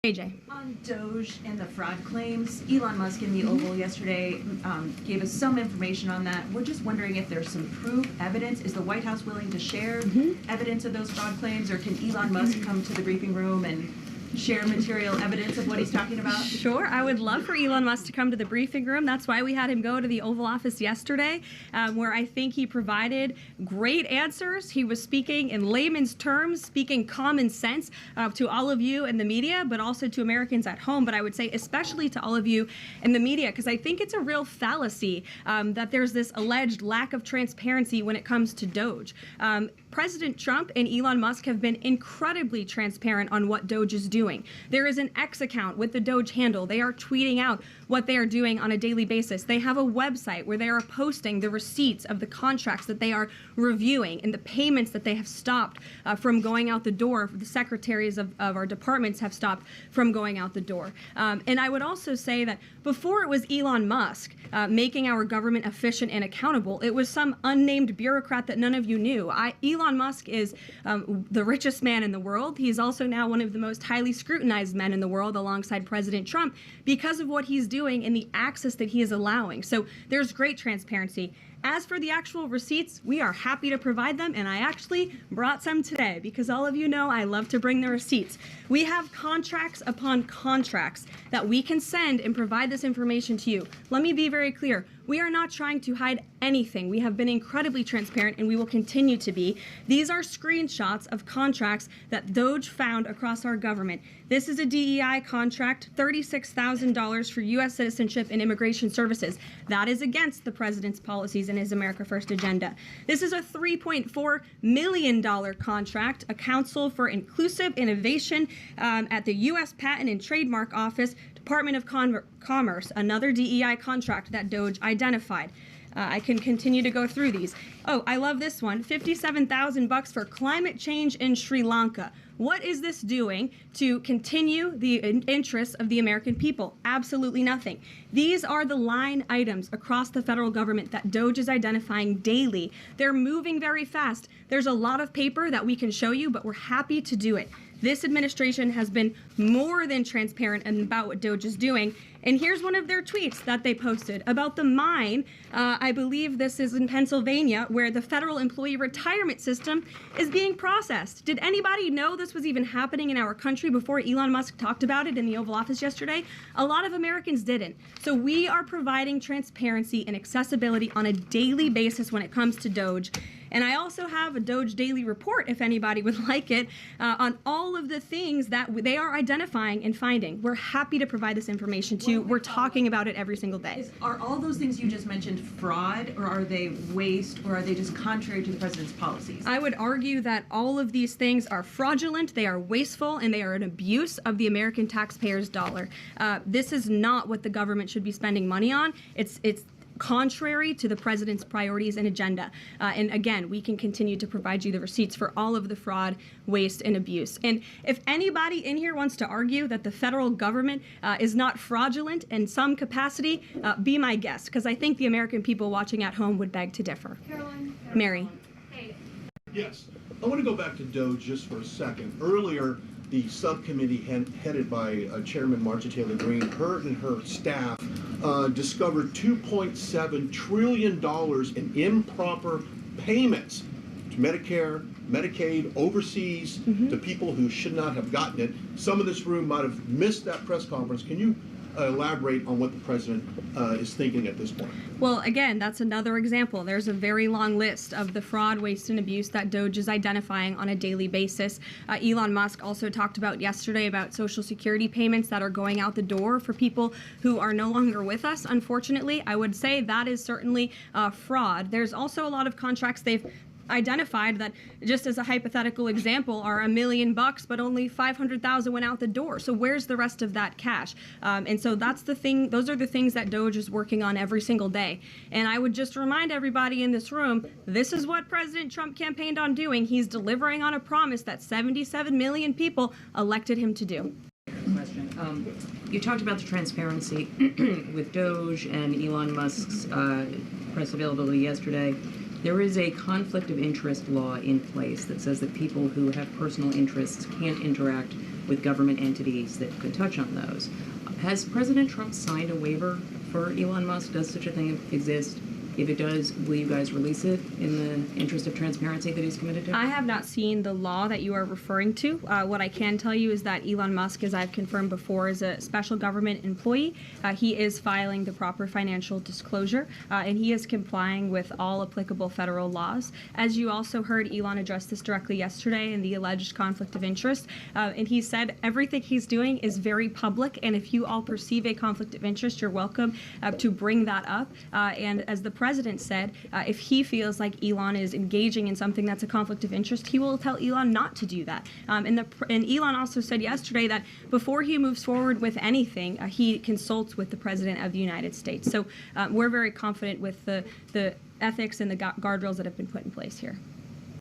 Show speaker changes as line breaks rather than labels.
AJ.
On DOGE and the fraud claims, Elon Musk in the Oval yesterday gave us some information on that. We're just wondering if there's some proof, evidence. Is the White House willing to share evidence of those fraud claims, or can Elon Musk come to the briefing room and share material evidence of what he's talking about?
Sure, I would love for Elon Musk to come to the briefing room. That's why we had him go to the Oval Office yesterday, where I think he provided great answers. He was speaking in layman's terms, speaking common sense to all of you in the media, but also to Americans at home. But I would say especially to all of you in the media, because I think it's a real fallacy that there's this alleged lack of transparency when it comes to DOGE. President Trump and Elon Musk have been incredibly transparent on what DOGE is doing. There is an X account with the DOGE handle. They are tweeting out what they are doing on a daily basis. They have a website where they are posting the receipts of the contracts that they are reviewing and the payments that they have stopped from going out the door. The secretaries of our departments have stopped from going out the door. And I would also say that before it was Elon Musk making our government efficient and accountable, it was some unnamed bureaucrat that none of you knew. Elon Musk is the richest man in the world. He's also now one of the most highly scrutinized men in the world alongside President Trump because of what he's doing and the access that he is allowing. So there's great transparency. As for the actual receipts, we are happy to provide them, and I actually brought some today because all of you know I love to bring the receipts. We have contracts upon contracts that we can send and provide this information to you. Let me be very clear. We are not trying to hide anything. We have been incredibly transparent, and we will continue to be. These are screenshots of contracts that DOGE found across our government. This is a DEI contract, $36,000 for U.S. citizenship and immigration services. That is against the president's policies and his America First agenda. This is a $3.4 million contract, a Council for Inclusive Innovation at the U.S. Patent and Trademark Office, Department of Commerce, another DEI contract that DOGE identified. I can continue to go through these. Oh, I love this one, $57,000 for climate change in Sri Lanka. What is this doing to continue the interests of the American people? Absolutely nothing. These are the line items across the federal government that DOGE is identifying daily. They're moving very fast. There's a lot of paper that we can show you, but we're happy to do it. This administration has been more than transparent about what DOGE is doing. And here's one of their tweets that they posted about the mine. I believe this is in Pennsylvania, where the federal employee retirement system is being processed. Did anybody know this was even happening in our country before Elon Musk talked about it in the Oval Office yesterday? A lot of Americans didn't. So we are providing transparency and accessibility on a daily basis when it comes to DOGE. And I also have a DOGE daily report, if anybody would like it, on all of the things that they are identifying and finding. We're happy to provide this information to you. We're talking about it every single day.
Are all those things you just mentioned fraud, or are they waste, or are they just contrary to the president's policies?
I would argue that all of these things are fraudulent, they are wasteful, and they are an abuse of the American taxpayer's dollar. This is not what the government should be spending money on. It's contrary to the president's priorities and agenda. And again, we can continue to provide you the receipts for all of the fraud, waste, and abuse. And if anybody in here wants to argue that the federal government is not fraudulent in some capacity, be my guest, because I think the American people watching at home would beg to differ.
Karoline.
Mary.
Hey.
Yes. I want to go back to DOGE just for a second. Earlier, the subcommittee headed by Chairman Marjorie Taylor Greene, her and her staff discovered $2.7 trillion in improper payments to Medicare, Medicaid, overseas, to people who should not have gotten it. Some of this room might have missed that press conference. Can you elaborate on what the president is thinking at this point?
Well, again, that's another example. There's a very long list of the fraud, waste, and abuse that DOGE is identifying on a daily basis. Elon Musk also talked about yesterday about Social Security payments that are going out the door for people who are no longer with us, unfortunately. I would say that is certainly fraud. There's also a lot of contracts they've identified that, just as a hypothetical example, are $1 million, but only 500,000 went out the door. So where's the rest of that cash? And so that's the thing. Those are the things that DOGE is working on every single day. And I would just remind everybody in this room, this is what President Trump campaigned on doing. He's delivering on a promise that 77 million people elected him to do.
Question. You talked about the transparency with DOGE and Elon Musk's press availability yesterday. There is a conflict of interest law in place that says that people who have personal interests can't interact with government entities that could touch on those. Has President Trump signed a waiver for Elon Musk? Does such a thing exist? If it does, will you guys release it in the interest of transparency that he's committed to?
I have not seen the law that you are referring to. What I can tell you is that Elon Musk, as I've confirmed before, is a special government employee. He is filing the proper financial disclosure, and he is complying with all applicable federal laws. As you also heard, Elon address this directly yesterday in the alleged conflict of interest, and he said everything he's doing is very public, and if you all perceive a conflict of interest, you're welcome to bring that up. And as the president said, if he feels like Elon is engaging in something that's a conflict of interest, he will tell Elon not to do that. And Elon also said yesterday that before he moves forward with anything, he consults with the President of the United States. So we're very confident with the ethics and the guardrails that have been put in place here.